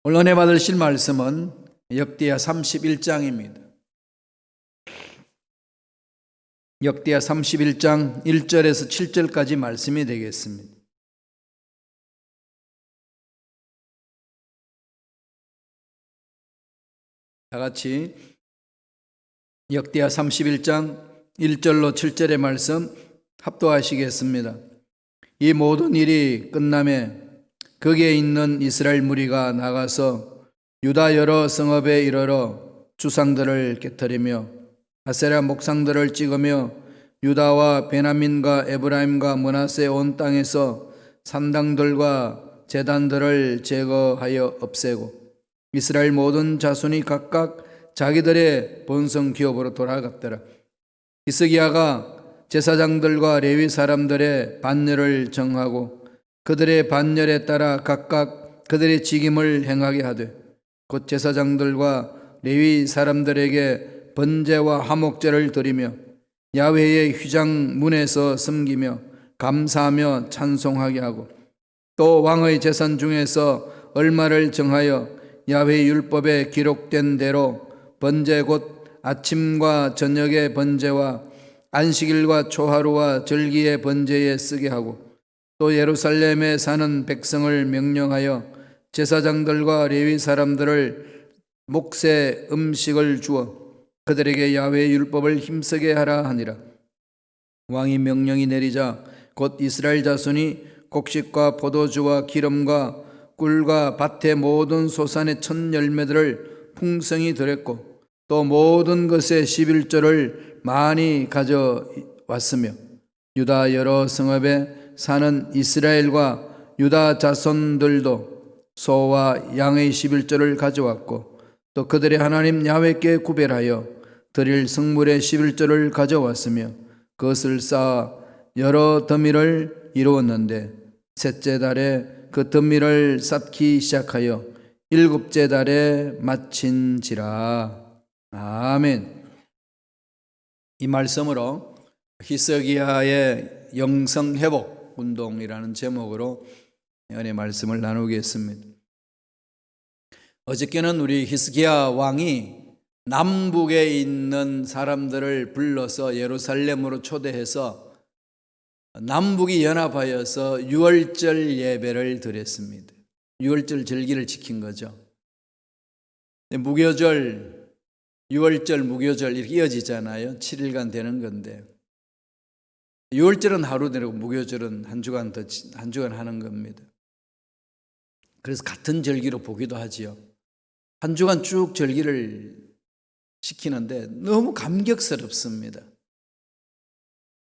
오늘 은혜 받으실 말씀은 역대하 31장입니다. 역대하 31장 1절에서 7절까지 말씀이 되겠습니다. 다 같이 역대하 31장 1절로 7절의 말씀 합독하시겠습니다. 이 모든 일이 끝나매 거기에 있는 이스라엘 무리가 나가서 유다 여러 성읍에 이르러 주상들을 깨뜨리며 아세라 목상들을 찍으며 유다와 베냐민과 에브라임과 므낫세 온 땅에서 산당들과 제단들을 제거하여 없애고 이스라엘 모든 자손이 각각 자기들의 본성 기업으로 돌아갔더라. 히스기야가 제사장들과 레위 사람들의 반열을 정하고 그들의 반열에 따라 각각 그들의 직임을 행하게 하되 곧 제사장들과 레위 사람들에게 번제와 화목제를 드리며 야훼의 휘장 문에서 섬기며 감사하며 찬송하게 하고 또 왕의 재산 중에서 얼마를 정하여 야훼 율법에 기록된 대로 번제 곧 아침과 저녁의 번제와 안식일과 초하루와 절기의 번제에 쓰게 하고 또 예루살렘에 사는 백성을 명령하여 제사장들과 레위 사람들을 몫의 음식을 주어 그들에게 야훼의 율법을 힘쓰게 하라 하니라. 왕이 명령이 내리자 곧 이스라엘 자손이 곡식과 포도주와 기름과 꿀과 밭의 모든 소산의 첫 열매들을 풍성히 드렸고 또 모든 것의 11조를 많이 가져왔으며 유다 여러 성읍에 사는 이스라엘과 유다 자손들도 소와 양의 11조를 가져왔고 또 그들의 하나님 야훼께 구별하여 드릴 성물의 11조를 가져왔으며 그것을 쌓아 여러 더미를 이루었는데 셋째 달에 그 더미를 쌓기 시작하여 일곱째 달에 마친지라. 아멘. 이 말씀으로 히스기야의 영성회복 운동이라는 제목으로 은혜 말씀을 나누겠습니다. 어저께는 우리 히스기야 왕이 남북에 있는 사람들을 불러서 예루살렘으로 초대해서 남북이 연합하여서 유월절 예배를 드렸습니다. 유월절 절기를 지킨 거죠. 무교절, 유월절, 무교절 이렇게 이어지잖아요. 7일간 되는 건데 유월절은 하루 되고 무교절은 한 주간 하는 겁니다. 그래서 같은 절기로 보기도 하지요. 한 주간 쭉 절기를 시키는데 너무 감격스럽습니다.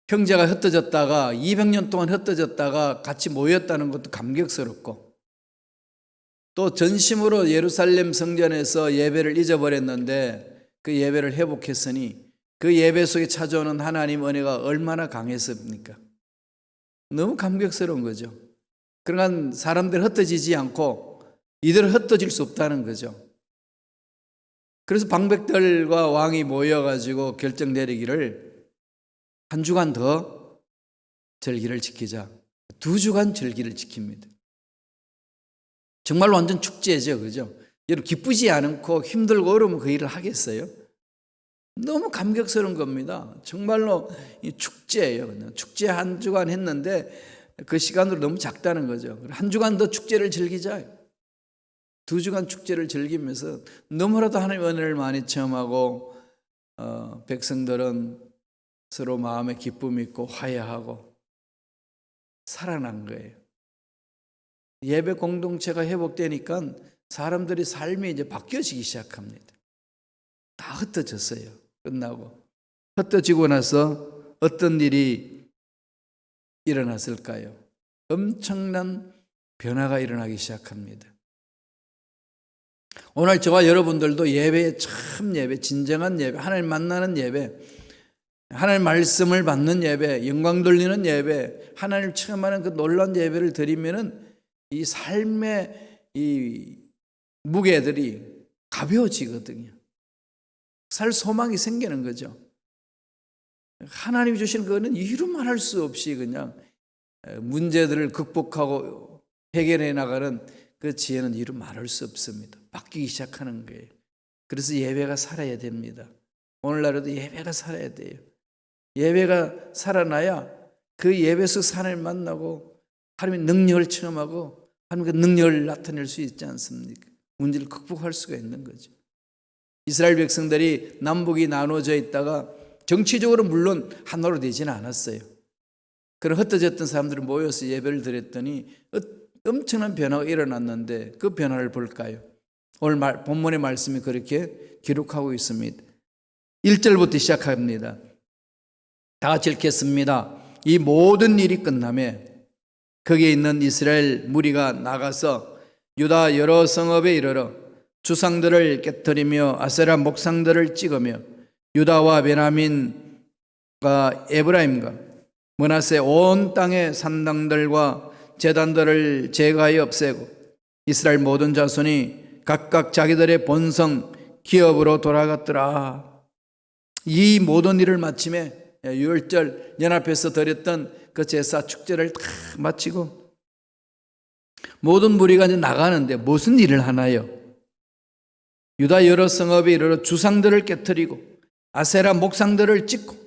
형제가 흩어졌다가 200년 동안 흩어졌다가 같이 모였다는 것도 감격스럽고 또 전심으로 예루살렘 성전에서 예배를 잊어버렸는데 그 예배를 회복했으니 그 예배 속에 찾아오는 하나님 은혜가 얼마나 강했습니까? 너무 감격스러운 거죠. 그러나 사람들 흩어지지 않고 이대로 흩어질 수 없다는 거죠. 그래서 방백들과 왕이 모여가지고 결정 내리기를 한 주간 더 절기를 지키자. 2주간 절기를 지킵니다. 정말 완전 축제죠, 그죠? 여러분 기쁘지 않고 힘들고 어려우면 그 일을 하겠어요? 너무 감격스러운 겁니다. 정말로 이 축제예요. 그냥 축제 한 주간 했는데 그 시간으로 너무 작다는 거죠. 한 주간 더 축제를 즐기자. 2주간 축제를 즐기면서 너무나도 하나님의 은혜를 많이 체험하고 백성들은 서로 마음에 기쁨이 있고 화해하고 살아난 거예요. 예배 공동체가 회복되니까 사람들의 삶이 이제 바뀌어지기 시작합니다. 다 흩어졌어요. 끝나고 흩어지고 나서 어떤 일이 일어났을까요? 엄청난 변화가 일어나기 시작합니다. 오늘 저와 여러분들도 예배에 참 예배, 진정한 예배, 하나님 만나는 예배, 하나님 말씀을 받는 예배, 영광 돌리는 예배, 하나님을 체험하는 그 놀라운 예배를 드리면은 이 삶의 이 무게들이 가벼워지거든요. 살 소망이 생기는 거죠. 하나님이 주신 그거는 이루 말할 수 없이 그냥 문제들을 극복하고 해결해 나가는 그 지혜는 이루 말할 수 없습니다. 바뀌기 시작하는 거예요. 그래서 예배가 살아야 됩니다. 오늘날에도 예배가 살아야 돼요. 예배가 살아나야 그 예배 속 하나님을 만나고 하나님의 능력을 체험하고 하나님의 능력을 나타낼 수 있지 않습니까? 문제를 극복할 수가 있는 거죠. 이스라엘 백성들이 남북이 나눠져 있다가 정치적으로 물론 하나로 되지는 않았어요. 그런 흩어졌던 사람들이 모여서 예배를 드렸더니 엄청난 변화가 일어났는데 그 변화를 볼까요? 오늘 본문의 말씀이 그렇게 기록하고 있습니다. 1절부터 시작합니다. 다 같이 읽겠습니다. 이 모든 일이 끝나며 거기에 있는 이스라엘 무리가 나가서 유다 여러 성읍에 이르러 주상들을 깨뜨리며 아세라 목상들을 찍으며 유다와 베냐민과 에브라임과 므낫세 온 땅의 산당들과 제단들을 제거하여 없애고 이스라엘 모든 자손이 각각 자기들의 본성 기업으로 돌아갔더라. 이 모든 일을 마침에 유월절 연합해서 드렸던 그 제사 축제를 다 마치고 모든 무리가 이제 나가는데 무슨 일을 하나요? 유다 여러 성읍에 이르러 주상들을 깨뜨리고 아세라 목상들을 찍고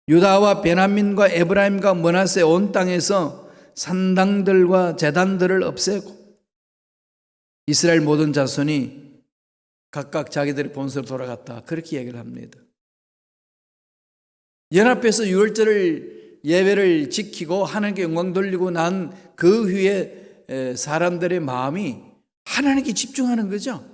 유다와 베냐민과 에브라임과 므낫세 온 땅에서 산당들과 제단들을 없애고 이스라엘 모든 자손이 각각 자기들의 본성으로 돌아갔다. 그렇게 얘기를 합니다. 연합해서 유월절을 예배를 지키고 하나님께 영광 돌리고 난 그 후에 사람들의 마음이 하나님께 집중하는 거죠.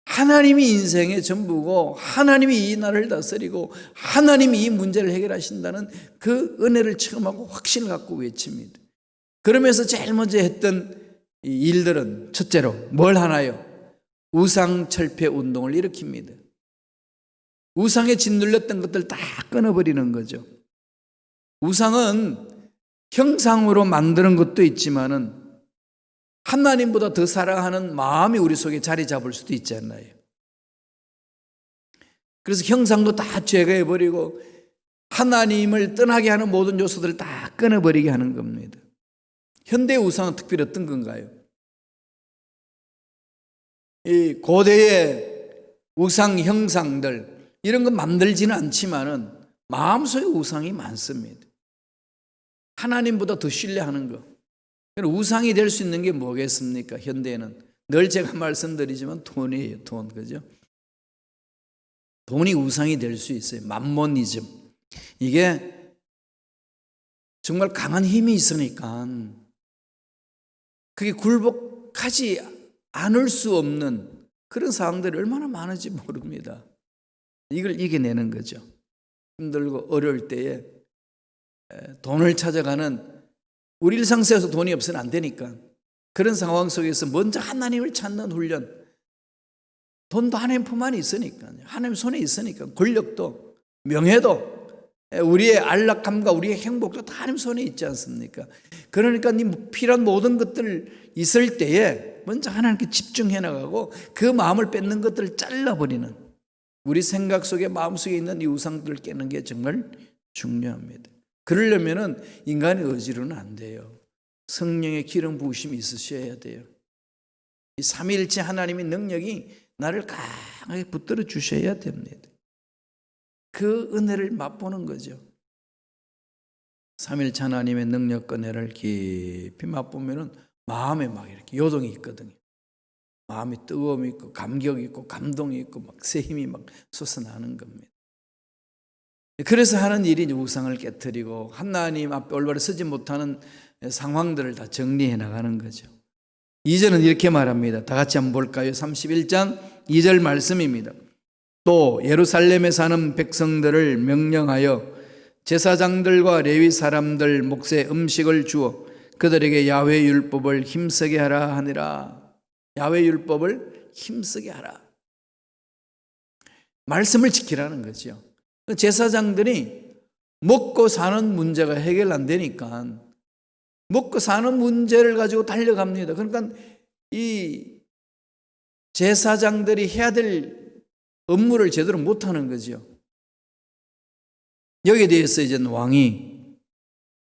하나님이 인생의 전부고 하나님이 이 나라를 다스리고 하나님이 이 문제를 해결하신다는 그 은혜를 체험하고 확신을 갖고 외칩니다. 그러면서 제일 먼저 했던 일들은 첫째로 뭘 하나요? 우상철폐 운동을 일으킵니다. 우상에 짓눌렸던 것들 다 끊어버리는 거죠. 우상은 형상으로 만드는 것도 있지만은 하나님보다 더 사랑하는 마음이 우리 속에 자리 잡을 수도 있잖아요. 그래서 형상도 다 제거해버리고 하나님을 떠나게 하는 모든 요소들을 다 끊어버리게 하는 겁니다. 현대 우상은 특별히 어떤 건가요? 이 고대의 우상 형상들 이런 거 만들지는 않지만은 마음속에 우상이 많습니다. 하나님보다 더 신뢰하는 거. 우상이 될 수 있는 게 뭐겠습니까? 현대에는 늘 제가 말씀드리지만 돈이에요. 돈, 그죠? 돈이 우상이 될 수 있어요. 맘모니즘. 이게 정말 강한 힘이 있으니까 그게 굴복하지 않을 수 없는 그런 상황들이 얼마나 많은지 모릅니다. 이걸 이겨내는 거죠. 힘들고 어려울 때에 돈을 찾아가는 우리 일상 속에서 돈이 없으면 안 되니까 그런 상황 속에서 먼저 하나님을 찾는 훈련. 돈도 하나님 품 안에 있으니까 하나님 손에 있으니까 권력도 명예도 우리의 안락함과 우리의 행복도 다 하나님 손에 있지 않습니까? 그러니까 네 필요한 모든 것들 있을 때에 먼저 하나님께 집중해 나가고 그 마음을 뺏는 것들을 잘라버리는 우리 생각 속에 마음속에 있는 이 우상들을 깨는 게 정말 중요합니다. 그러려면 인간의 의지로는 안 돼요. 성령의 기름 부으심이 있으셔야 돼요. 이 삼위일체 하나님의 능력이 나를 강하게 붙들어 주셔야 됩니다. 그 은혜를 맛보는 거죠. 삼위일체 하나님의 능력과 은혜를 깊이 맛보면은 마음에 막 이렇게 요동이 있거든요. 마음이 뜨거움이 있고 감격이 있고 감동이 있고 막 새 힘이 막 솟아나는 겁니다. 그래서 하는 일이 우상을 깨뜨리고 하나님 앞에 올바로 서지 못하는 상황들을 다 정리해 나가는 거죠. 2절은 이렇게 말합니다. 다 같이 한번 볼까요? 31장 2절 말씀입니다. 또 예루살렘에 사는 백성들을 명령하여 제사장들과 레위 사람들 몫에 음식을 주어 그들에게 야훼 율법을 힘쓰게 하라 하니라. 야훼 율법을 힘쓰게 하라. 말씀을 지키라는 거죠. 제사장들이 먹고 사는 문제가 해결 안 되니까 먹고 사는 문제를 가지고 달려갑니다. 그러니까 이 제사장들이 해야 될 업무를 제대로 못하는 거죠. 여기에 대해서 이제 왕이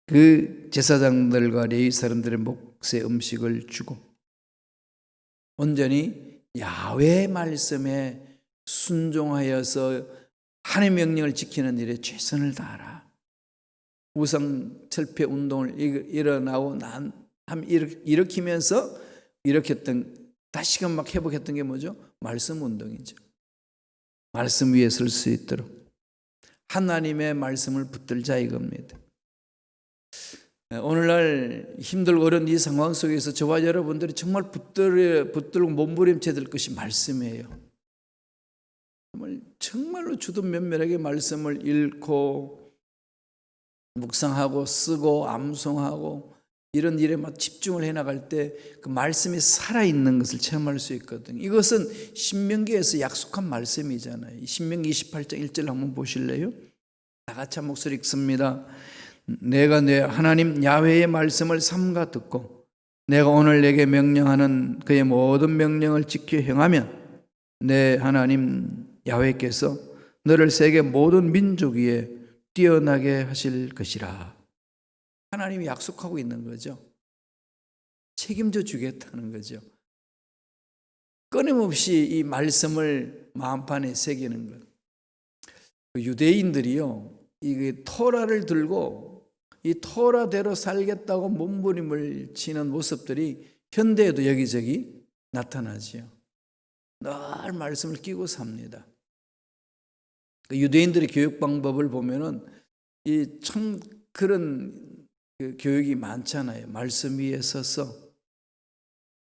그 제사장들과 레위 사람들의 새 음식을 주고 온전히 야훼의 말씀에 순종하여서 하나님의 명령을 지키는 일에 최선을 다하라. 우상 철폐 운동을 일어나고 일으키면서 일으켰던 다시금 막 회복했던 게 뭐죠? 말씀 운동이죠. 말씀 위에 설 수 있도록 하나님의 말씀을 붙들자 이겁니다. 오늘날 힘들고 어려운 이 상황 속에서 저와 여러분들이 정말 붙들고 몸부림쳐야 될 것이 말씀이에요. 정말로 주도 면밀하게 말씀을 읽고 묵상하고 쓰고 암송하고 이런 일에 막 집중을 해나갈 때 그 말씀이 살아있는 것을 체험할 수 있거든요. 이것은 신명기에서 약속한 말씀이잖아요. 신명기 28장 1절 한번 보실래요? 다 같이 한 목소리 읽습니다. 내가 내 하나님 야훼의 말씀을 삼가 듣고 내가 오늘 내게 명령하는 그의 모든 명령을 지켜 행하면 내 하나님 야훼께서 너를 세계 모든 민족 위에 뛰어나게 하실 것이라. 하나님이 약속하고 있는 거죠. 책임져 주겠다는 거죠. 끊임없이 이 말씀을 마음판에 새기는 것. 유대인들이요, 이 토라를 들고 이 토라대로 살겠다고 몸부림을 치는 모습들이 현대에도 여기저기 나타나지요. 늘 말씀을 끼고 삽니다. 유대인들의 교육 방법을 보면은 이 참 그런 교육이 많잖아요. 말씀 위에 서서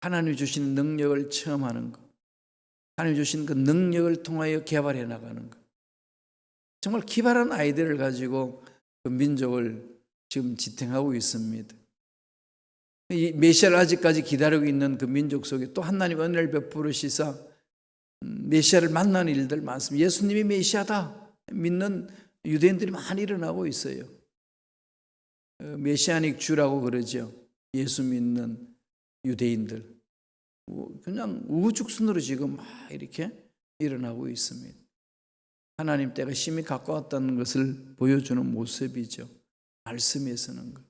하나님 주신 능력을 체험하는 것, 하나님 주신 그 능력을 통하여 개발해 나가는 것. 정말 기발한 아이디어를 가지고 그 민족을 지금 지탱하고 있습니다. 이 메시아를 아직까지 기다리고 있는 그 민족 속에 또 하나님 은혜를 베푸시사 메시아를 만나는 일들 많습니다. 예수님이 메시아다 믿는 유대인들이 많이 일어나고 있어요. 메시아닉 주라고 그러죠. 예수 믿는 유대인들. 그냥 우후죽순으로 지금 막 이렇게 일어나고 있습니다. 하나님 때가 심히 가까웠다는 것을 보여주는 모습이죠. 말씀에 서는 것.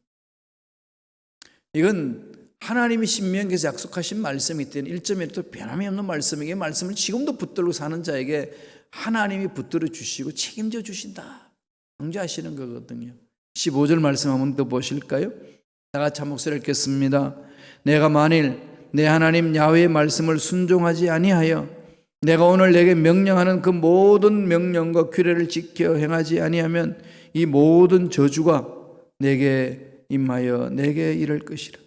이건 하나님이 신명기에서 약속하신 말씀이기 때문에 1.1도 변함이 없는 말씀이기에 말씀을 지금도 붙들고 사는 자에게 하나님이 붙들어 주시고 책임져 주신다. 강조하시는 거거든요. 15절 말씀 한번 더 보실까요? 다 같이 한 목소리 읽겠습니다. 내가 만일 내 하나님 야훼의 말씀을 순종하지 아니하여 내가 오늘 내게 명령하는 그 모든 명령과 규례를 지켜 행하지 아니하면 이 모든 저주가 내게 임하여 내게 이를 것이라.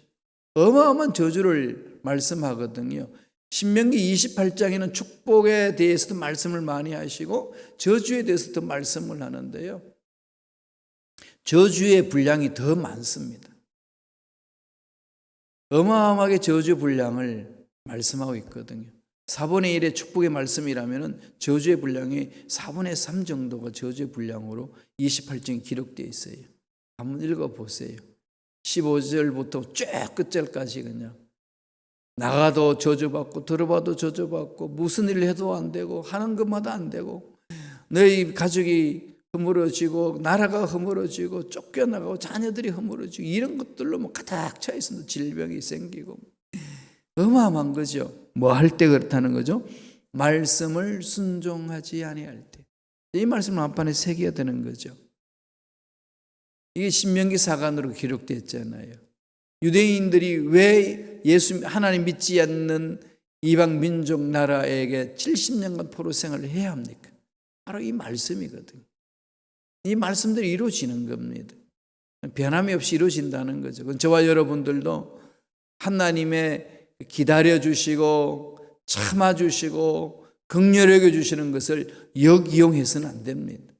어마어마한 저주를 말씀하거든요. 신명기 28장에는 축복에 대해서도 말씀을 많이 하시고 저주에 대해서도 말씀을 하는데요. 저주의 분량이 더 많습니다. 어마어마하게 저주 분량을 말씀하고 있거든요. 4분의 1의 축복의 말씀이라면 저주의 분량이 4분의 3 정도가 저주의 분량으로 28장에 기록되어 있어요. 한번 읽어보세요. 15절부터 쭉 끝절까지 그냥 나가도 저주받고 들어봐도 저주받고 무슨 일을 해도 안 되고 하는 것마다 안 되고 너희 가족이 허물어지고 나라가 허물어지고 쫓겨나가고 자녀들이 허물어지고 이런 것들로 뭐 가득 차 있습니다. 질병이 생기고 어마어마한 거죠. 뭐 할 때 그렇다는 거죠? 말씀을 순종하지 아니할 때. 이 말씀을 앞판에 새겨야 되는 거죠. 이게 신명기 사관으로 기록됐잖아요. 유대인들이 왜 하나님 믿지 않는 이방 민족 나라에게 70년간 포로 생활을 해야 합니까? 바로 이 말씀이거든요. 이 말씀들이 이루어지는 겁니다. 변함이 없이 이루어진다는 거죠. 저와 여러분들도 하나님의 기다려주시고 참아주시고 긍휼히 여겨주시는 것을 역이용해서는 안 됩니다.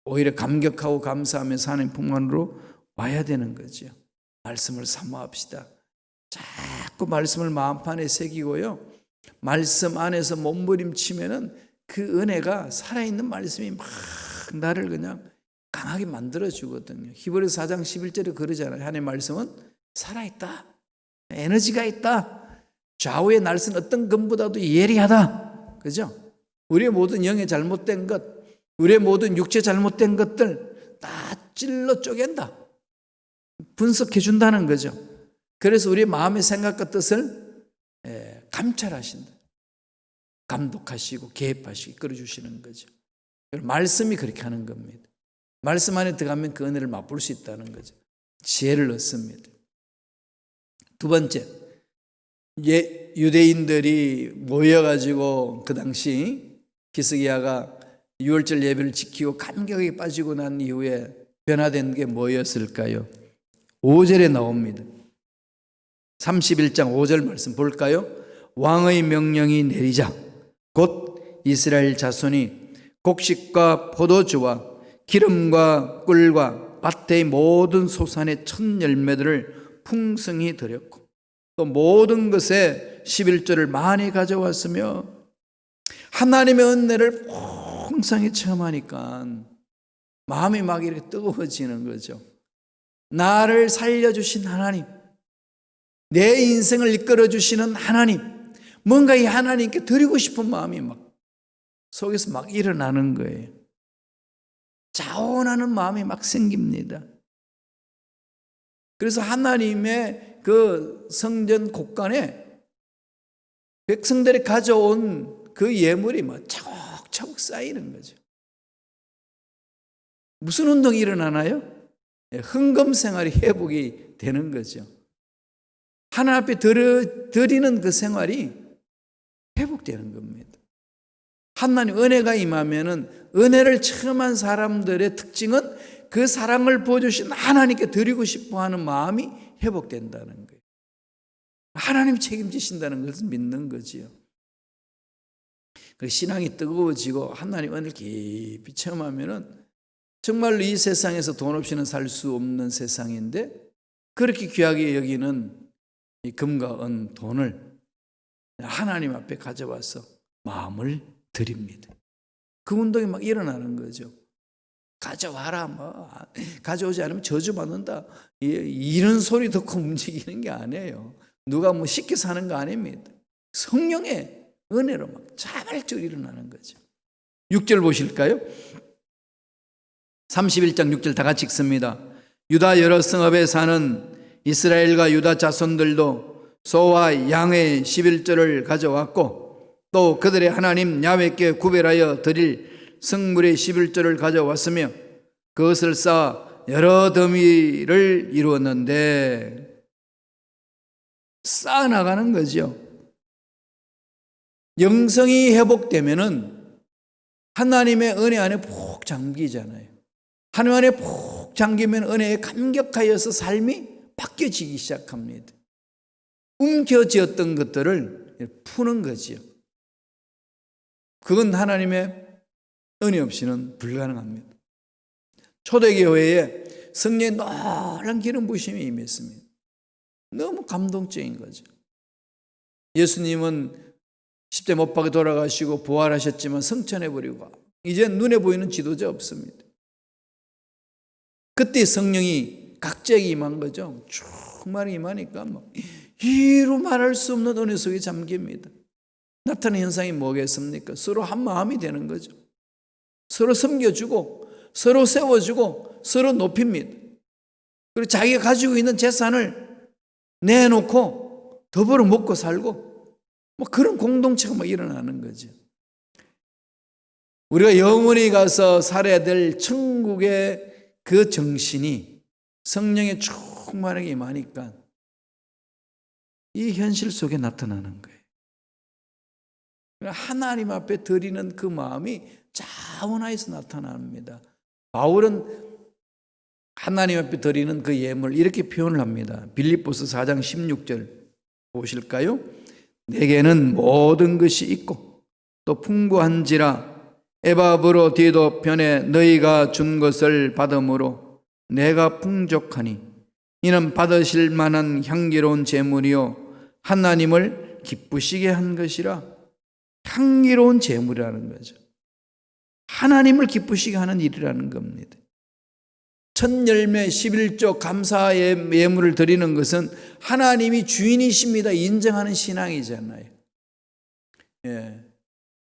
오히려 감격하고 감사하면서 하나님 품안으로 와야 되는 거죠. 말씀을 사모합시다. 자꾸 말씀을 마음판에 새기고요. 말씀 안에서 몸부림치면은 그 은혜가 살아있는 말씀이 막 나를 그냥 강하게 만들어주거든요. 히브리서 4장 11절에 그러잖아요. 하나님의 말씀은 살아있다. 에너지가 있다. 좌우의 날선 어떤 것보다도 예리하다. 그죠? 우리의 모든 영의 잘못된 것, 우리의 모든 육체 잘못된 것들 다 찔러 쪼갠다. 분석해 준다는 거죠. 그래서 우리 마음의 생각과 뜻을 감찰하신다. 감독하시고 개입하시고 이끌어주시는 거죠. 말씀이 그렇게 하는 겁니다. 말씀 안에 들어가면 그 은혜를 맛볼 수 있다는 거죠. 지혜를 얻습니다. 두 번째, 유대인들이 모여가지고 그 당시 히스기야가 유월절 예배를 지키고 감격에 빠지고 난 이후에 변화된 게 뭐였을까요? 5절에 나옵니다. 31장 5절 말씀 볼까요? 왕의 명령이 내리자 곧 이스라엘 자손이 곡식과 포도주와 기름과 꿀과 밭의 모든 소산의 첫 열매들을 풍성히 드렸고 또 모든 것에 11조를 많이 가져왔으며 하나님의 은혜를 풍성히 체험하니까 마음이 막 이렇게 뜨거워지는 거죠. 나를 살려주신 하나님, 내 인생을 이끌어주시는 하나님, 뭔가 이 하나님께 드리고 싶은 마음이 막 속에서 막 일어나는 거예요. 자원하는 마음이 막 생깁니다. 그래서 하나님의 그 성전 곳간에 백성들이 가져온 그 예물이 막 차곡차곡 쌓이는 거죠. 무슨 운동이 일어나나요? 헌금 생활이 회복이 되는 거죠. 하나님 앞에 드리는 그 생활이 회복되는 겁니다. 하나님 은혜가 임하면은 은혜를 체험한 사람들의 특징은 그 사랑을 보여주신 하나님께 드리고 싶어하는 마음이 회복된다는 거예요. 하나님 책임지신다는 것을 믿는 거지요. 그 신앙이 뜨거워지고 하나님 은혜를 깊이 체험하면은 정말로 이 세상에서 돈 없이는 살 수 없는 세상인데 그렇게 귀하게 여기는 이 금과 은 돈을 하나님 앞에 가져와서 마음을 드립니다. 그 운동이 막 일어나는 거죠. 가져와라, 뭐 가져오지 않으면 저주받는다. 이런 소리 듣고 움직이는 게 아니에요. 누가 뭐 쉽게 사는 거 아닙니다. 성령의 은혜로 막 자발적으로 일어나는 거죠. 6절 보실까요? 31장 6절 다 같이 읽습니다. 유다 여러 성읍에 사는 이스라엘과 유다 자손들도 소와 양의 11조를 가져왔고 또 그들의 하나님 야훼께 구별하여 드릴 성물의 11조를 가져왔으며 그것을 쌓아 여러 더미를 이루었는데 쌓아나가는 거죠. 영성이 회복되면은 하나님의 은혜 안에 푹 잠기잖아요. 하나님 안에 푹 잠기면 은혜에 감격하여서 삶이 바뀌어지기 시작합니다. 움켜쥐었던 것들을 푸는 거지요. 그건 하나님의 은혜 없이는 불가능합니다. 초대교회에 성령의 놀라운 기름 부으심이 임했습니다. 너무 감동적인 거죠. 예수님은 10대 못 박에 돌아가시고 부활하셨지만 성천해버리고 이제 눈에 보이는 지도자 없습니다. 그때 성령이 각자에게 임한 거죠. 충만히 임하니까 이루 말할 수 없는 은혜 속에 잠깁니다. 나타나는 현상이 뭐겠습니까? 서로 한 마음이 되는 거죠. 서로 섬겨주고 서로 세워주고 서로 높입니다. 그리고 자기가 가지고 있는 재산을 내놓고 더불어 먹고 살고 그런 공동체가 일어나는 거죠. 우리가 영원히 가서 살아야 될 천국의 그 정신이 성령의 충만하게 임하니까 이 현실 속에 나타나는 거예요. 하나님 앞에 드리는 그 마음이 자원하여서 나타납니다. 바울은 하나님 앞에 드리는 그 예물 이렇게 표현을 합니다. 빌립보서 4장 16절 보실까요? 내게는 모든 것이 있고 또 풍부한지라 에바브로 디도 편에 너희가 준 것을 받음으로 내가 풍족하니 이는 받으실 만한 향기로운 제물이요 하나님을 기쁘시게 한 것이라. 향기로운 제물이라는 거죠. 하나님을 기쁘시게 하는 일이라는 겁니다. 첫 열매 11조 감사의 예물을 드리는 것은 하나님이 주인이십니다 인정하는 신앙이잖아요. 예.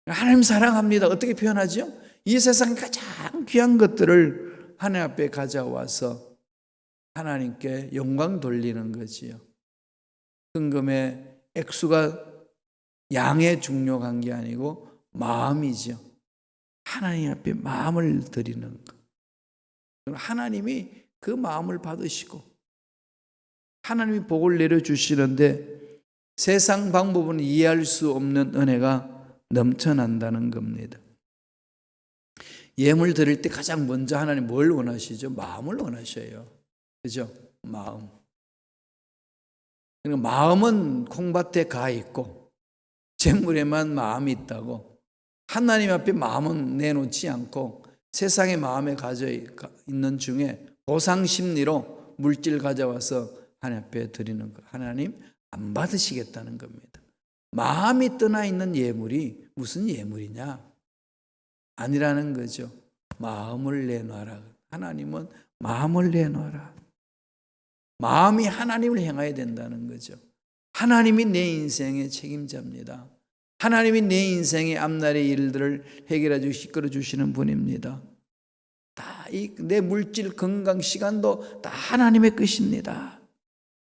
하나님 사랑합니다. 어떻게 표현하죠? 이 세상 가장 귀한 것들을 하나님 앞에 가져와서 하나님께 영광 돌리는 거지요. 헌금의 액수가 양에 중요한 게 아니고 마음이죠. 하나님 앞에 마음을 드리는 것. 하나님이 그 마음을 받으시고 하나님이 복을 내려주시는데 세상 방법은 이해할 수 없는 은혜가 넘쳐난다는 겁니다. 예물 드릴 때 가장 먼저 하나님 뭘 원하시죠? 마음을 원하셔요. 그죠? 마음. 그러니까 마음은 콩밭에 가 있고 재물에만 마음이 있다고 하나님 앞에 마음은 내놓지 않고 세상의 마음에 가져 있는 중에 보상 심리로 물질 가져와서 하나님 앞에 드리는 거. 하나님 안 받으시겠다는 겁니다. 마음이 떠나 있는 예물이 무슨 예물이냐? 아니라는 거죠. 마음을 내놔라. 하나님은 마음을 내놔라. 마음이 하나님을 향하여야 된다는 거죠. 하나님이 내 인생의 책임자입니다. 하나님이 내 인생의 앞날의 일들을 해결해 주시고 이끌어 주시는 분입니다. 다 내 물질, 건강, 시간도 다 하나님의 것입니다.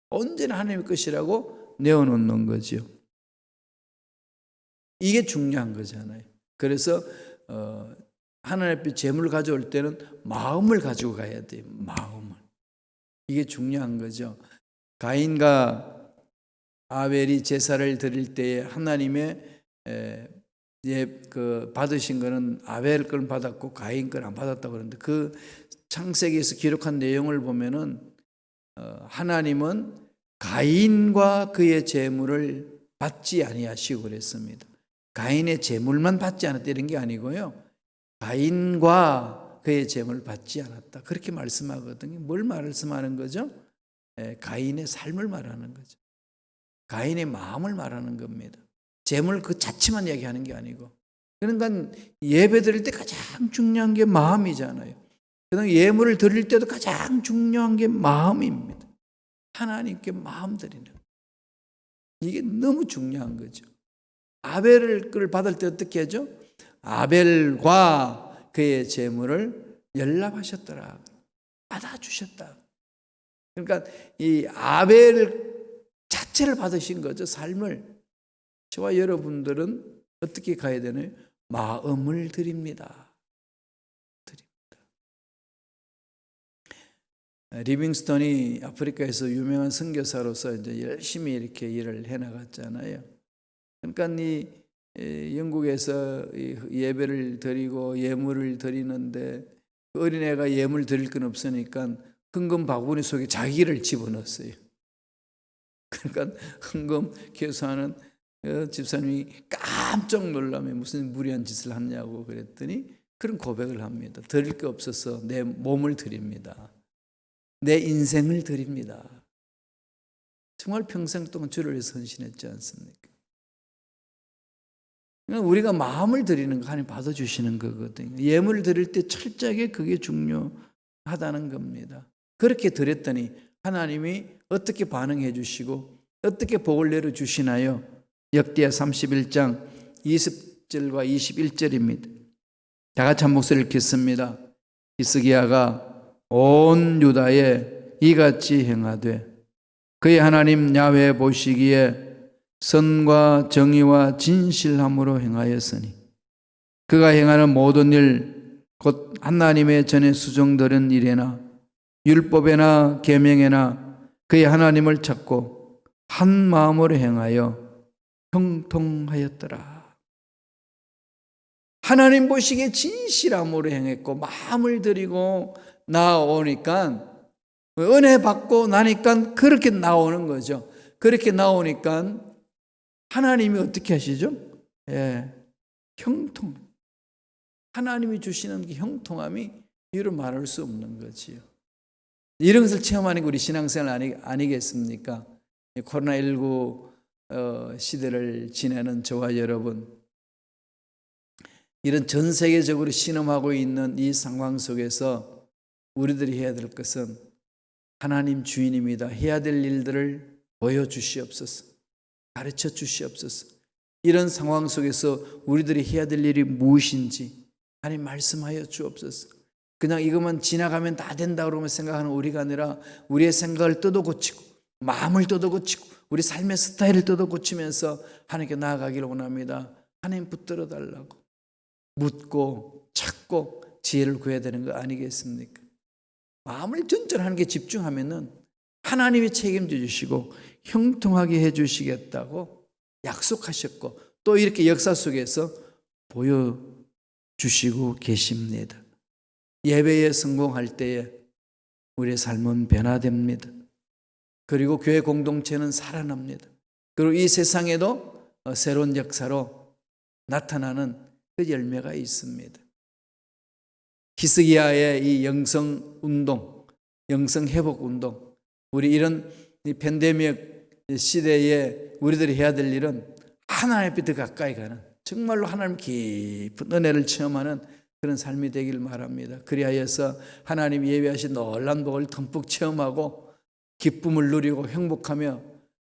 언제나 하나님의 것이라고 내어놓는 거죠. 이게 중요한 거잖아요. 그래서 하나님 앞에 재물을 가져올 때는 마음을 가지고 가야 돼요. 마음을. 이게 중요한 거죠. 가인과 아벨이 제사를 드릴 때에 하나님의 받으신 거는 아벨 걸 받았고 가인 걸 안 받았다고 그러는데 그 창세기에서 기록한 내용을 보면은 하나님은 가인과 그의 재물을 받지 아니하시고 그랬습니다. 가인의 재물만 받지 않았다 이런 게 아니고요. 가인과 그의 재물을 받지 않았다. 그렇게 말씀하거든요. 뭘 말씀하는 거죠? 가인의 삶을 말하는 거죠. 가인의 마음을 말하는 겁니다. 재물 그 자체만 얘기하는 게 아니고. 그러니까 예배 드릴 때 가장 중요한 게 마음이잖아요. 그다음에 예물을 드릴 때도 가장 중요한 게 마음입니다. 하나님께 마음 드리는. 이게 너무 중요한 거죠. 아벨을 받을 때 어떻게 하죠? 아벨과 그의 재물을 연락하셨더라. 받아주셨다. 그러니까 이 아벨 자체를 받으신 거죠. 삶을. 저와 여러분들은 어떻게 가야 되나요? 마음을 드립니다. 리빙스턴이 아프리카에서 유명한 선교사로서 이제 열심히 이렇게 일을 해 나갔잖아요. 그러니까 이 영국에서 예배를 드리고 예물을 드리는데 어린애가 예물 드릴 건 없으니까 헌금 바구니 속에 자기를 집어넣었어요. 그러니까 헌금 개수하는 집사님이 깜짝 놀라며 무슨 무리한 짓을 하냐고 그랬더니 그런 고백을 합니다. 드릴 게 없어서 내 몸을 드립니다. 내 인생을 드립니다. 정말 평생 동안 주를 위해서 헌신했지 않습니까? 우리가 마음을 드리는 거 하나님 받아주시는 거거든요. 예물을 드릴 때 철저하게 그게 중요하다는 겁니다. 그렇게 드렸더니 하나님이 어떻게 반응해 주시고 어떻게 복을 내려주시나요? 역대하 31장 20절과 21절입니다. 다 같이 한 목소리를 읽겠습니다. 히스기야가 온 유다에 이같이 행하되 그의 하나님 야훼 보시기에 선과 정의와 진실함으로 행하였으니 그가 행하는 모든 일 곧 하나님의 전에 수정들은 일에나 율법에나 계명에나 그의 하나님을 찾고 한 마음으로 행하여 형통하였더라. 하나님 보시기에 진실함으로 행했고 마음을 들이고 나오니까 은혜 받고 나니까 그렇게 나오는 거죠. 그렇게 나오니까 하나님이 어떻게 하시죠? 형통. 하나님이 주시는 그 형통함이 이루 말할 수 없는 거지요. 이런 것을 체험하는 게 우리 신앙생활 아니겠습니까? 코로나19 시대를 지내는 저와 여러분, 이런 전 세계적으로 신음하고 있는 이 상황 속에서 우리들이 해야 될 것은 하나님 주인입니다. 해야 될 일들을 보여주시옵소서. 가르쳐 주시옵소서. 이런 상황 속에서 우리들이 해야 될 일이 무엇인지 하나님 말씀하여 주옵소서. 그냥 이것만 지나가면 다 된다 그러면 생각하는 우리가 아니라 우리의 생각을 뜯어고치고 마음을 뜯어고치고 우리 삶의 스타일을 뜯어 고치면서 하나님께 나아가기를 원합니다. 하나님 붙들어 달라고 묻고 찾고 지혜를 구해야 되는 거 아니겠습니까? 마음을 전적으로 하나님께 집중하면은 하나님이 책임져 주시고 형통하게 해 주시겠다고 약속하셨고 또 이렇게 역사 속에서 보여주시고 계십니다. 예배에 성공할 때에 우리의 삶은 변화됩니다. 그리고 교회 공동체는 살아납니다. 그리고 이 세상에도 새로운 역사로 나타나는 그 열매가 있습니다. 히스기야의 이 영성운동, 영성회복운동, 우리 이런 팬데믹 시대에 우리들이 해야 될 일은 하나님 앞에 더 가까이 가는, 정말로 하나님 깊은 은혜를 체험하는 그런 삶이 되길 바랍니다. 그리하여서 하나님 예비하신 놀라운 복을 듬뿍 체험하고 기쁨을 누리고 행복하며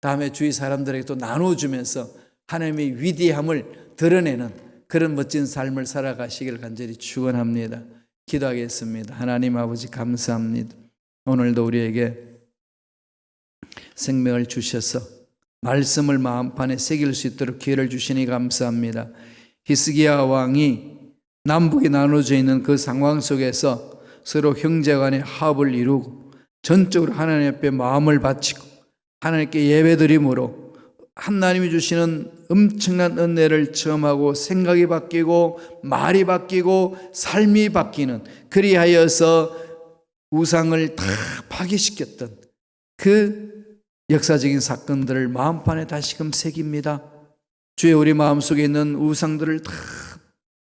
다음에 주위 사람들에게 또 나눠주면서 하나님의 위대함을 드러내는 그런 멋진 삶을 살아가시길 간절히 축원합니다. 기도하겠습니다. 하나님 아버지 감사합니다. 오늘도 우리에게 생명을 주셔서 말씀을 마음판에 새길 수 있도록 기회를 주시니 감사합니다. 히스기야 왕이 남북이 나눠져 있는 그 상황 속에서 서로 형제간의 합을 이루고 전적으로 하나님 앞에 마음을 바치고 하나님께 예배드림으로 하나님이 주시는 엄청난 은혜를 체험하고 생각이 바뀌고 말이 바뀌고 삶이 바뀌는, 그리하여서 우상을 다 파괴시켰던 그 역사적인 사건들을 마음판에 다시금 새깁니다. 주여, 우리 마음속에 있는 우상들을 다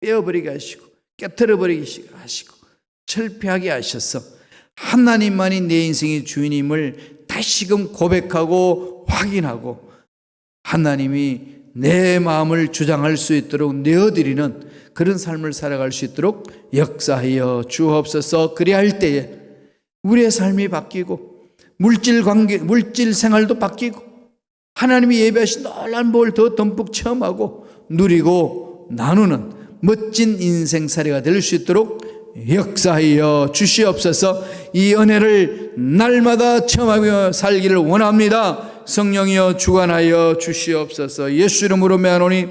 빼어버리게 하시고 깨트려버리게 하시고 철폐하게 하셔서 하나님만이 내 인생의 주인임을 다시금 고백하고 확인하고 하나님이 내 마음을 주장할 수 있도록 내어드리는 그런 삶을 살아갈 수 있도록 역사하여 주옵소서. 그리할 때에 우리의 삶이 바뀌고 물질 관계, 물질 생활도 바뀌고 하나님이 예배하신 놀라운 복을 더 듬뿍 체험하고 누리고 나누는 멋진 인생살이가 될 수 있도록 역사하여 주시옵소서. 이 은혜를 날마다 체험하며 살기를 원합니다. 성령이여 주관하여 주시옵소서. 예수 이름으로 매하노니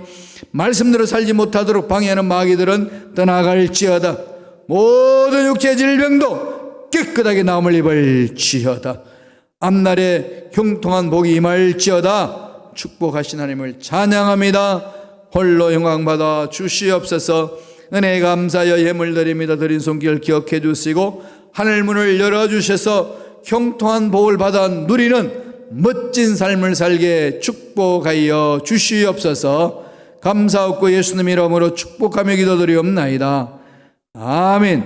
말씀대로 살지 못하도록 방해하는 마귀들은 떠나갈지어다. 모든 육체 질병도 깨끗하게 나음을 입을지어다. 앞날에 형통한 복이 임할지어다. 축복하신 하나님을 찬양합니다. 홀로 영광받아 주시옵소서. 은혜 감사하여 예물 드립니다. 드린 손길 기억해 주시고 하늘문을 열어주셔서 형통한 복을 받아 누리는 멋진 삶을 살게 축복하여 주시옵소서. 감사하고 예수님 이름으로 축복하며 기도드리옵나이다. 아멘.